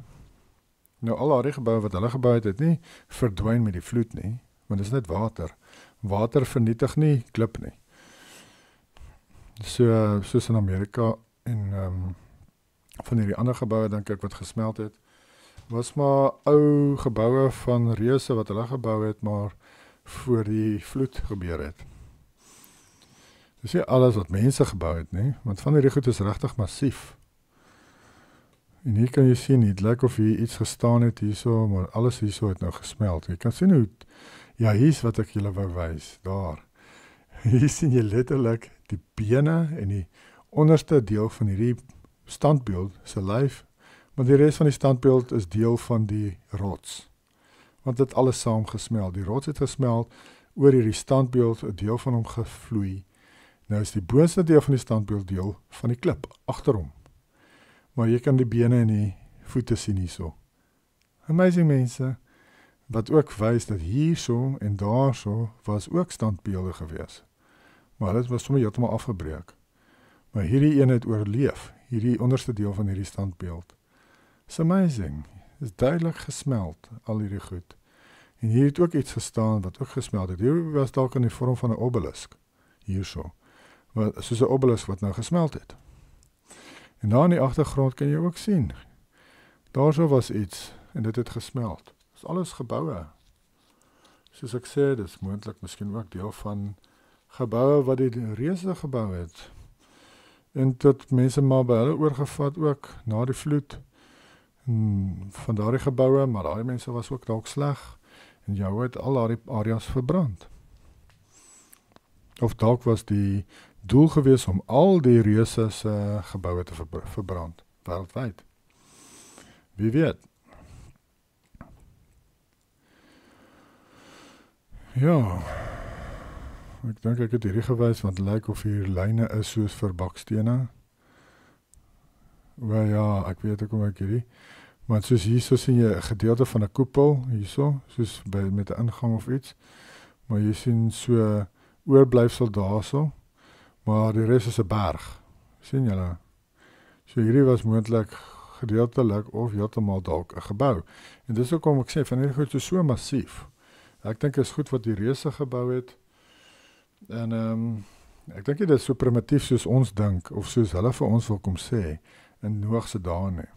Nou al die geboue wat hulle gebou het nie verdwyn met die vloed nie, want dit is net water. Water vernietig nie klip nie. So, soos in Amerika en van hierdie ander geboue, dink ek, wat gesmelt het, was maar ou geboue van reuse wat hulle gebou het, maar voor die vloed gebeur het. Dis nie alles wat mense gebou het nie, want van hierdie goed is regtig massief. En hier kan jy sien, het lyk of hier iets gestaan het hierso, maar alles hierso het nou gesmelt. Jy kan sien hoe, ja, hier is wat ek julle wou wys, daar. Hier sien jy letterlik die bene en die onderste deel van hierdie standbeeld se lyf, maar die res van die standbeeld is deel van die rots. Want dit alles saam gesmelt. Die rots het gesmelt, oor hierdie standbeeld 'n deel van hom gevloei. Nou is die boonste deel van die standbeeld deel van die klip, agter hom. Maar jy kan die bene en die voete sien hierso. Amazing mense, wat ook wys dat hierso en daarso was ook standbeelde gewees. Maar dit was sommer heeltemal afgebreek. Maar hierdie een het oorleef, hierdie onderste deel van hierdie standbeeld. It's amazing. Is duidelik gesmelt, al hierdie goed. En hier het ook iets gestaan wat ook gesmelt het. Hier was dalk in die vorm van 'n obelisk, hierso. Soos 'n obelisk wat nou gesmelt het. En daar in die agtergrond kan jy ook sien, daarso was iets, en dit het gesmelt. Dit is alles geboue. Soos ek sê, dit is moontlik miskien ook deel van geboue wat die reuse gebou het. En tot mense maar by hulle oorgevat ook, na die vloed, van daardie geboue, maar daardie mense was ook dalk sleg, en jou het al daardie areas verbrand. Of dalk was die doel gewees om al die reuse se geboue te verbrand, wêreldwyd. Wie weet. Ja, ek dink ek het hierdie gewys, want het lyk of hier lyne is soos vir bakstene. Wel ja, ek weet ook hoe ek hierdie, want soos hierso sien jy 'n gedeelte van 'n koepel, hierso, soos met 'n ingang of iets, maar jy sien so oorblyfsel daarso, maar die res is 'n berg, sien julle? So hierdie was moontlik gedeeltelik of heeltemal dalk 'n gebou, en dis hoekom ek sê, van hierdie goed is so massief. Ek dink is goed wat die reuse gebou het, en ek dink nie dit is so primitief soos ons dink, of soos hulle vir ons wil kom sê, in Noag se dae nie.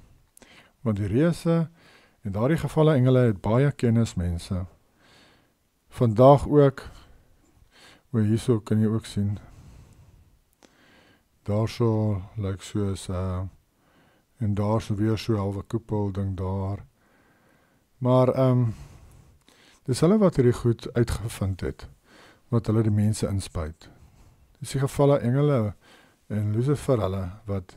Want die reuse, en daardie gevalle engele het baie kennis mense. Vandag ook, hierso kan jy ook sien, daarso lyk soos, en daarso weer so halwe koepel ding daar. Maar, dis hulle wat hierdie goed uitgevind het, wat hulle die mense inspuit. Dis die gevalle engele en Lucifer hulle wat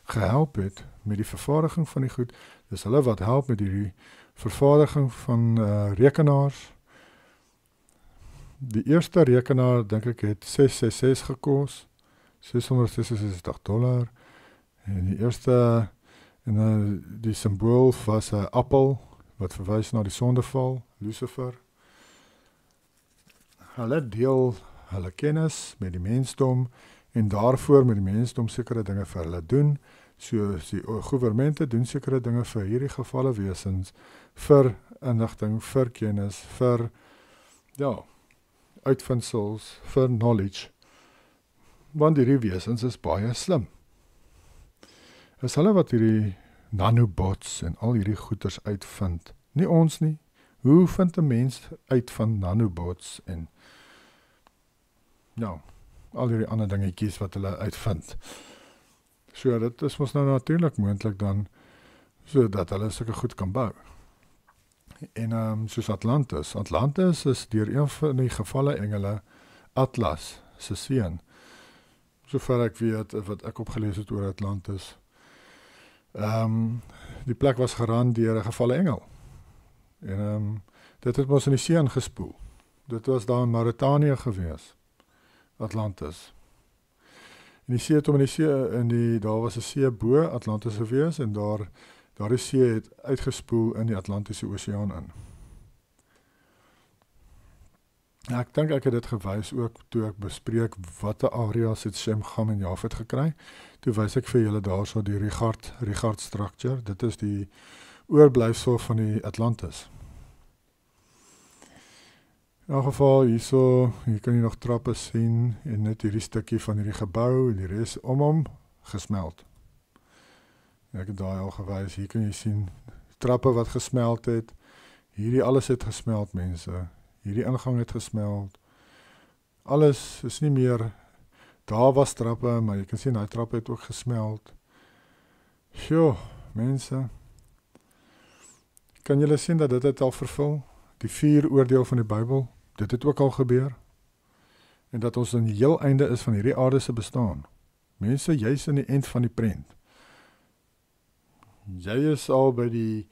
gehelp het met die vervaardiging van die goed. Dis hulle wat help met die vervaardiging van rekenaars. Die eerste rekenaar, dink ek, het 666 gekos, $666. En die eerste, en die symbool was 'n appel, wat verwys na die sondeval, Lucifer. Hulle deel hulle kennis met die mensdom, en daarvoor met die mensdom sekere dinge vir hulle doen, soos die goewermente doen sekere dinge vir hierdie gevalle wesens, vir inligting, vir kennis, vir, ja, uitvindsels, vir knowledge, want hierdie wesens is baie slim. Is hulle wat hierdie nanobots en al hierdie goeders uitvind, nie ons nie. Hoe vind 'n mens uit van nanobots en, ja, al hierdie ander dingetjies wat hulle uitvind. So, dit is ons nou natuurlik moontlik dan, sodat hulle sulke goed kan bou. En soos Atlantis. Atlantis is deur een van die gevalle engele Atlas se seun. Sover ek weet, wat ek opgelees het oor Atlantis. Die plek was geraan deur 'n gevalle engel. En dit het ons in die see ingespoel. Dit was daar in Mauritanië gewees. Atlantis. En die see het om in die see, daar was 'n see bo Atlantis gewees, en daardie see het uitgespoel in die Atlantiese Oseaan in. Ja, ek dink ek het dit gewys ook toe ek bespreek watter areas het Shem, Gam en Jafet gekry. Toe wys ek vir julle daarso die Richard structure. Dit is die oorblyfsel van die Atlantis. In elk geval, hier kan jy nog trappe sien, en net hierdie stukkie van hierdie gebou, en die res om hom gesmeld. Ek het daai al gewys, hier kan jy sien, trappe wat gesmeld het, hierdie alles het gesmeld, mense, hierdie ingang het gesmeld, alles is nie meer, daar was trappe, maar jy kan sien, die trappe het ook gesmeld. Sjoe, mense, kan julle sien dat dit het al vervul? Die 4 oordeel van die Bybel, dit het ook al gebeur, en dat ons in die heel einde is van hierdie aarde se bestaan. Mense, jy is in die eind van die prent. Jy is al by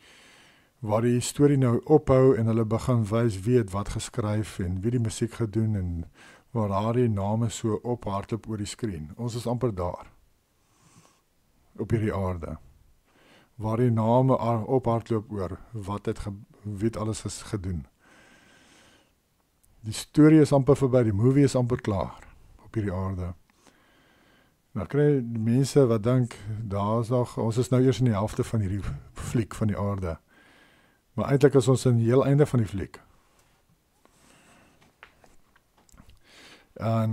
waar die storie nou ophou, en hulle begin wys wie het wat geskryf, en wie die musiek gedoen, en waar daar die name so ophardloop oor die skreen. Ons is amper daar, op hierdie aarde, waar die name ophardloop oor, wie het alles gedoen. Die storie is amper verby, die movie is amper klaar, op hierdie aarde. Nou kry die mense wat dink, ons is nou eers in die helfte van hierdie fliek van die aarde. Maar eintlik is ons in die heel einde van die fliek. En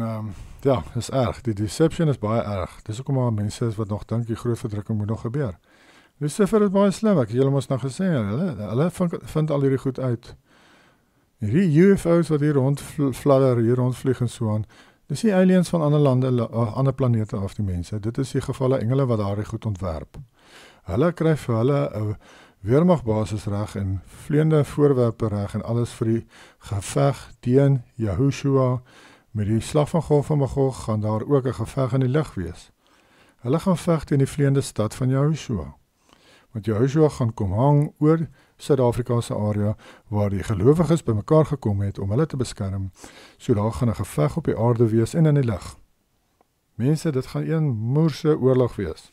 ja, is erg. Die deception is baie erg. Dis ook maar mense is wat nog dink die groot verdrukking moet nog gebeur. Lucifer is baie slim, ek het julle mos nou gesê, hulle vind al hierdie goed uit. Hierdie UFO's wat hier rondfladder, hier rondvlieg en so aan, dis die aliens van ander lande, ander planete af die mense. Dit is die gevalle engele wat daardie goed ontwerp. Hulle kry vir hulle 'n weermagbasis reg en vleiende voorwerpe reg en alles vir die geveg teen Yahushua. Met die slag van Gog van Magog gaan daar ook 'n geveg in die lug wees. Hulle gaan veg teen die vleiende stad van Yahushua. Want Yahushua gaan kom hang oor Suid-Afrikaanse area waar die gelowiges bymekaar gekom het om hulle te beskerm. So daar gaan 'n geveg op die aarde wees en in die lug. Mense, dit gaan een moerse oorlog wees.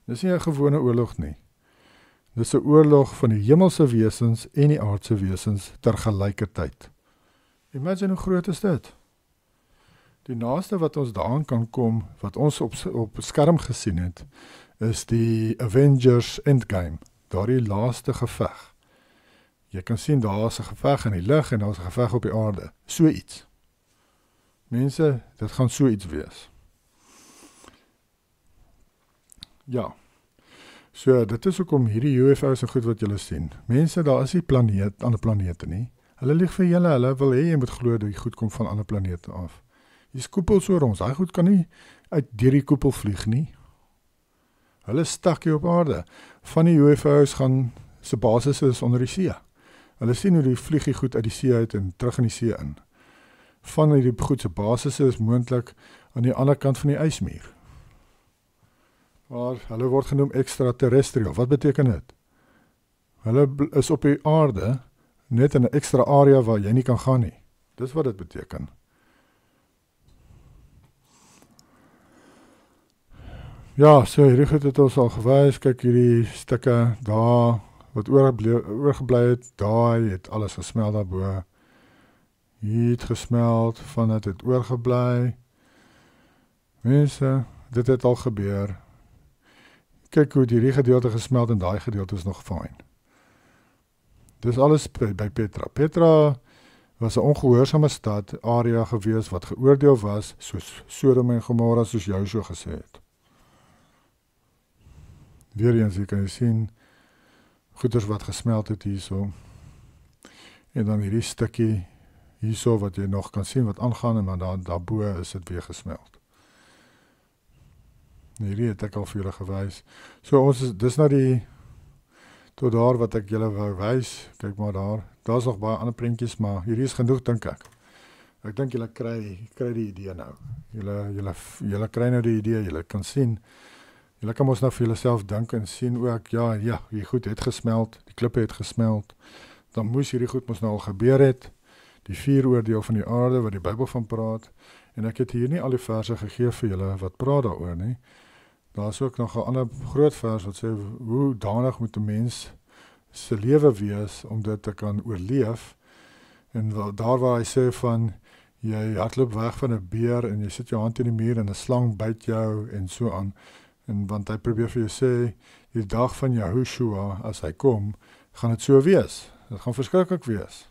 Dis nie 'n gewone oorlog nie. Dis 'n oorlog van die hemelse wesens en die aardse wesens tergelykertyd. Imagine hoe groot is dit? Die naaste wat ons daaraan kan kom, wat ons op skerm gesien het, is die Avengers Endgame, daardie laaste geveg. Jy kan sien, daar is 'n geveg in die lug en daar is 'n geveg op die aarde. So iets. Mense, dit gaan so iets wees. Ja. So, dit is ook om hierdie UFO's en goed wat julle sien. Mense, daar is nie ander planete nie. Hulle lieg vir julle, hulle wil hê jy moet glo dat die goed kom van ander planete af. Hier's koepels oor ons, daai goed kan nie uit deur die koepel vlieg nie. Hulle stak hier op aarde. Van die UFO's gaan se basis is onder die see. Hulle sien hoe die vlieg hier goed uit die see uit en terug in die see in. Van die goed se basis is moontlik aan die ander kant van die ysmuur. Maar hulle word genoem extraterrestrial. Wat beteken dit? Hulle is op die aarde net in 'n ekstra area waar jy nie kan gaan nie. Dis wat dit beteken. Ja, so hierdie goed het ons al gewys, kyk hierdie stukke daar, wat oorgebly het, daar het alles gesmeld daarbo. Hier het gesmeld, van het oorgebly. Mense, dit het al gebeur. Kyk hoe hierdie gedeelte gesmeld en daai gedeelte is nog fyn. Dis alles by Petra. Petra was 'n ongehoorsame stad, area gewees wat geoordeel was, soos Sodom en Gomorra, soos Joshua gesê het. Weereens, jy kan sien, goeders wat gesmeld het hierso. En dan hierdie stukkie hierso wat jy nog kan sien wat aangaan, en maar daarbo is dit weer gesmeld. Hierdie het ek al vir julle gewys. So dis nou tot daar wat ek julle wou wys. Kyk maar daar is nog baie ander prentjies, maar hierdie is genoeg, dink ek. Ek dink julle kry die idee nou. Julle kry nou die idee, julle kan sien. Julle kan ons nou vir julleself dink en sien ook, ja, hierdie goed het gesmeld, die klippe het gesmeld, dan moes hierdie goed mos nou al gebeur het, die 4 oordeel van die aarde wat die Bybel van praat, En ek het hier nie al die verse gegee vir julle wat praat daaroor nie. Daar is ook nog 'n ander groot vers wat sê hoe danig moet 'n mens se lewe wees om dit te kan oorleef. En daar waar hy sê van jy hardloop weg van 'n beer en jy sit jou hand in die muur en 'n slang byt jou en so aan. En want hy probeer vir jou sê die dag van Yahushua as hy kom, gaan dit so wees. Dit gaan verskriklik wees.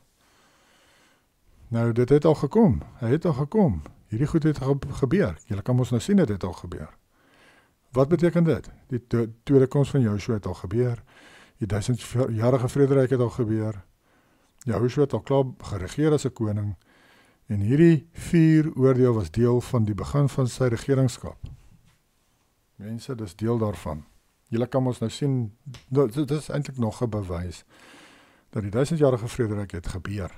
Nou dit het al gekom. Hy het al gekom. Hierdie goed het gebeur. Julle kan ons nou sien dit het al gebeur. Wat beteken dit? Die tweede koms van Yahushua het al gebeur. Die 1000-jarige vrederyk het al gebeur. Yahushua het al klaar geregeer as 'n koning. En hierdie 4 oordeel was deel van die begin van sy regeringskap. Mense, dis deel daarvan. Julle kan ons nou sien, dit is eintlik nog 'n bewys dat die 1000-jarige vrederyk het gebeur.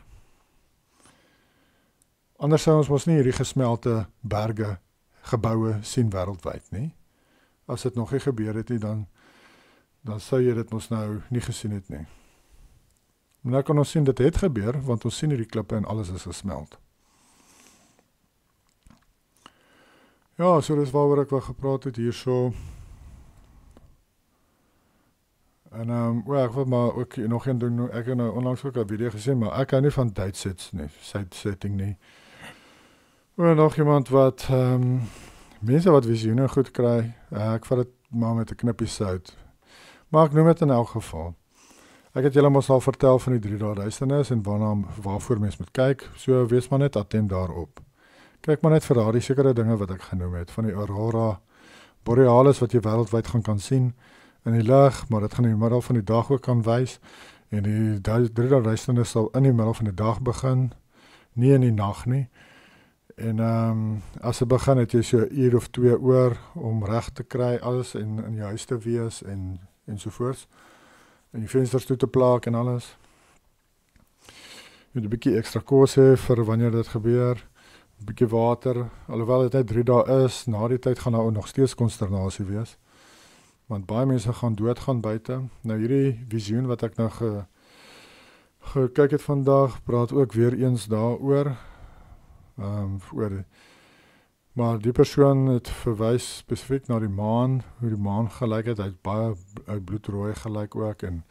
Anders sou ons mos nie hierdie gesmelte berge, geboue sien wêreldwyd nie. As dit nog nie gebeur het nie, dan sou jy dit mos nou nie gesien het nie. Maar nou kan ons sien dit het gebeur, want ons sien hierdie klippe en alles is gesmeld. Ja, so dis waaroor ek wel gepraat het hierso. En ek wil maar ook nog een doen, ek het nou onlangs ook 'n video gesien, maar ek hou nie van date sets nie, site setting nie. Nog iemand wat, mense wat visioene goed kry, ek vat dit maar met 'n knippie sout. Maar ek noem dit in elk geval. Ek het julle mos al vertel van die 3 dae duisternis en waarvoor mens moet kyk, so wees maar net attent daarop. Kyk maar net vir daardie sekere dinge wat ek genoem het, van die aurora borealis wat jy wêreldwyd kan sien in die lig, maar dit gaan in die middel van die dag ook kan wys, en die 3 dae duisternis sal in die middel van die dag begin, nie in die nag nie. En as dit begin het jy so 'n uur of 2 oor om reg te kry, alles in jou huis te wees en sovoorts. En die vensters toe te plaak en alles. Jy moet 'n bietjie ekstra kos hê vir wanneer dit gebeur. 'n Bietjie water, alhoewel dit net 3 dae is, na die tyd gaan daar nog steeds konsternasie wees. Want baie mense gaan doodgaan buite. Nou hierdie visioen wat ek nou gekyk het vandag, praat ook weer eens daaroor. Maar die persoon het verwys spesifiek na die maan, hoe die maan gelyk het, hy het baie bloedrooi gelyk ook, en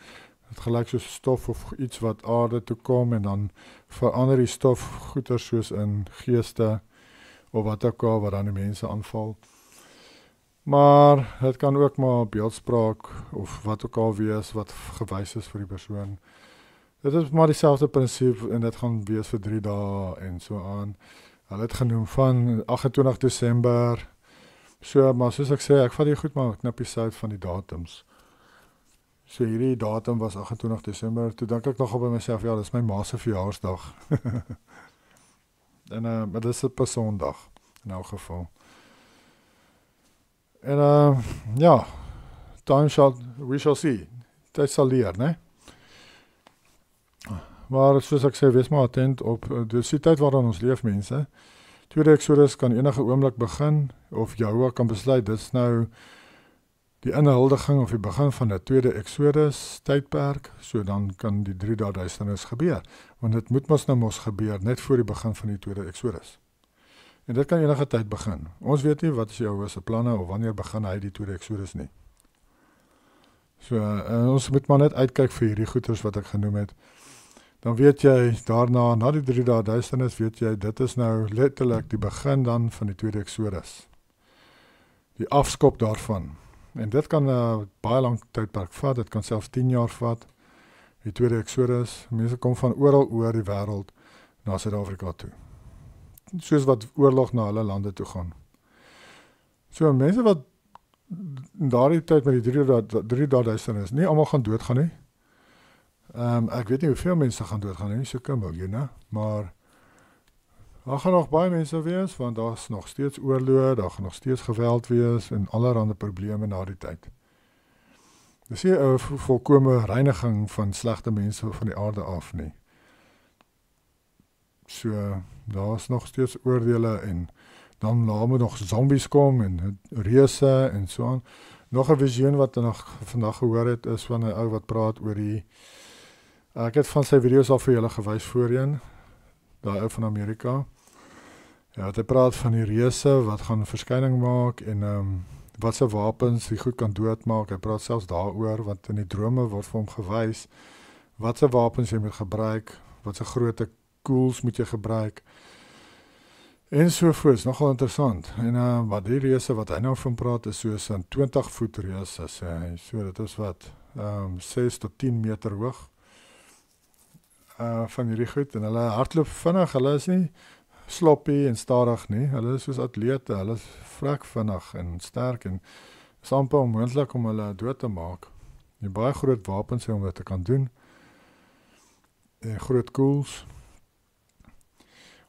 het gelyk soos stof of iets wat aarde toe kom, en dan verander die stof goeder soos in geeste, of wat ook al, wat dan die mense aanval. Maar het kan ook maar beeldspraak, of wat ook al wees, wat gewys is vir die persoon. Dit is maar dieselfde prinsip, en dit gaan wees vir 3 dae, en so aan. Hulle het genoem van 28 Desember, so, maar soos ek sê, ek vat hier goed maar 'n knippie sout van die datums. So hierdie datum was 28 Desember, toe dink ek nogal by myself, ja, dis my ma se verjaarsdag. En, maar dis 'n Sondag, in elk geval. En, ja, we shall see, tyd sal leer, né? Maar soos ek sê, wees maar attent op, dis die tyd waarin ons leef, mense. Tweede Exodus kan enige oomblik begin, of Jahoua kan besluit, dit is nou die inhuldiging of die begin van die tweede Exodus tydperk, so dan kan die 3 dae duisternis gebeur. Want dit moet mos gebeur, net voor die begin van die tweede Exodus. En dit kan enige tyd begin. Ons weet nie wat is Jahoua se planne, of wanneer begin hy die tweede Exodus nie. So, ons moet maar net uitkyk vir hierdie goeders wat ek genoem het. Dan weet jy, daarna, na die 3 dae duisternis, weet jy, dit is nou letterlik die begin dan van die tweede Exodus. Die afskop daarvan. En dit kan baie lang tydperk vat, dit kan selfs 10 jaar vat, die tweede Exodus. Mense kom van oral oor die wêreld na Suid-Afrika toe. Soos wat oorlog na hulle lande toe gaan. So mense wat in daardie tyd met die 3 dae duisternis, nie almal gaan doodgaan nie. Ek weet nie hoeveel mense gaan doodgaan nie, so miljoene, maar daar gaan nog baie mense wees, want daar is nog steeds oorlog, daar gaan nog steeds geweld wees, en allerhande probleme na die tyd. Dis nie 'n volkome reiniging van slegte mense van die aarde af nie. So, daar is nog steeds oordele, en dan moet nog zombies kom, en reuse, en so aan. Nog 'n visioen wat ek nog vandag gehoor het, is van 'n ou wat praat oor die, ek het van sy video's al vir julle gewys voorheen, daai ou van Amerika, Ja, hy praat van die reëse wat gaan verskyning maak en wat se wapens die goed kan doodmaak. Hy praat selfs daaroor wat in die drome word vir hom gewys. Wat se wapens jy moet gebruik, wat se grootte tools moet jy gebruik. En sovoorts, nogal interessant. En wat die reëse wat hy nou van praat is soos 'n 20 voet reëse, sê hy. So dit is wat 6 tot 10 meter hoog. Van hierdie goed en hulle hardloop vinnig, hulle is nie sloppy en stadig nie. Hulle is soos atlete, hulle is vrek vinnig en sterk en is amper onmoontlik om hulle dood te maak. Jy baie groot wapens om dit te kan doen. En groot koels.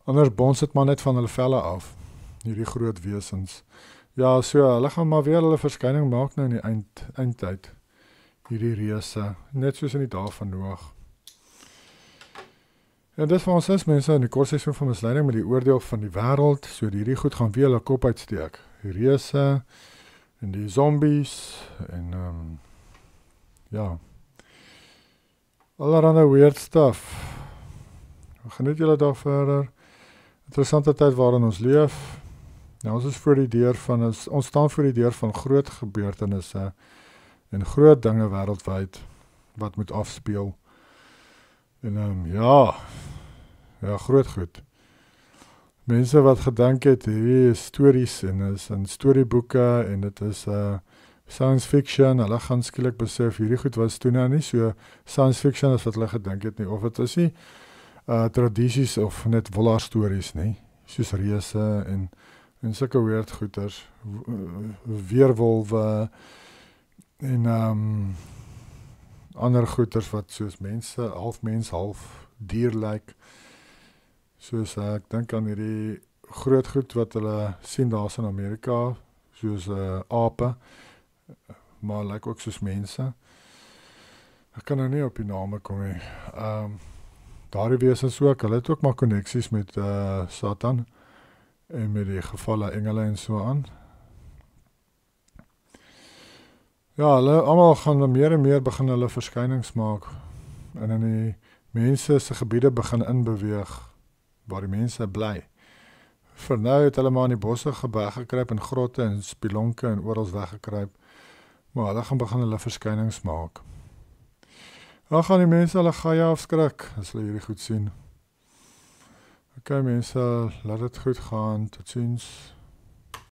Anders bons dit maar net van hulle velle af. Hierdie groot wesens. Ja, so hulle gaan maar weer hulle verskyning maak nou in die eindtyd. Hierdie reëse, net soos in die dae van Noag. Ja, dis vir ons mense in die kort seisoen van misleiding met die oordeel van die wêreld, so hierdie goed gaan weer hulle kop uitsteek. Die reëse en die zombies en ja. Allerhande weird stuff. Geniet julle dag verder. Interessante tyd waarin ons leef. Nou, ons staan voor die deur van groot gebeurtenisse en groot dinge wêreldwyd wat moet afspeel. En ja, groot goed. Mense wat gedink het, hierdie is stories en is in storieboeke en dit is science fiction, hulle gaan skielik besef, hierdie goed was toe nou nie so science fiction as wat hulle gedink het nie, of het is nie tradisies of net wollaar stories nie, soos reëse en sulke weird goeters, weerwolwe en ander goeters wat soos mense, half mens, half dier lyk, soos ek dink aan hierdie groot goed wat hulle sien daar in Amerika, soos ape, maar lyk ook soos mense. Ek kan nou nie op die name kom nie. Daardie wesens ook, hulle het ook maar koneksies met Satan en met die gevalle engele en so aan. Ja, hulle almal gaan meer en meer begin hulle verskynings maak en in die mense se gebiede begin inbeweeg waar die mense bly. Vir nou het hulle maar in die bosse weggekruip en grotte en spelonke en oral weggekruip, maar hulle gaan begin hulle verskynings maak. Dan gaan die mense hulle gaie afskrik as hulle hierdie goed sien. Ok mense, laat dit goed gaan, tot ziens.